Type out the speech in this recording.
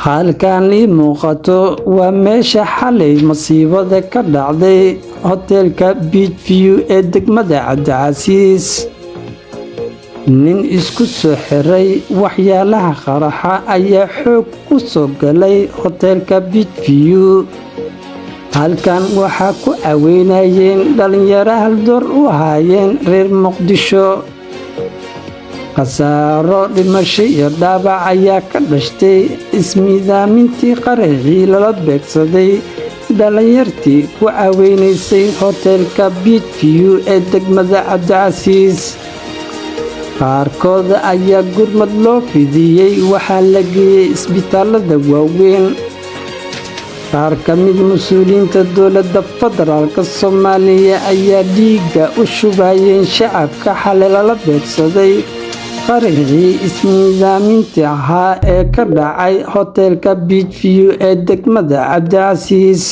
halkan ii muuqato waa meesha xalay masiibada ka dhacday hoteelka Beach View ee degmada Cabdicasiis. nin isku soo xiray waxyaalaha qaraxa ayaa xoog ku soo galay hoteelka Beach View. halkan waxaa ku caweynayeen dhalinyaro haldoor u ahaayeen reer Muqdisho. khasaaro dhimasho iyo dhaawac ayaa ka dhashtay ismiidaamintii qaraxii lala beegsaday dhalinyartii ku caweynaysay hoteelka Beach View ee degmada Cabdicasiis. qaarkood ayaa gurmad loo fidiyey waxaa la geeyey isbitaalada waaweyn. qaar ka mid mas-uuliyiinta dowladda federaalk Soomaaliya ayaa dhiigga u shubayeen shacabka xalay lala beegsaday qaraxii ismiidaamintii ahaa ee ka dhacay hoteelka Beach View ee degmada Cabdicasiis.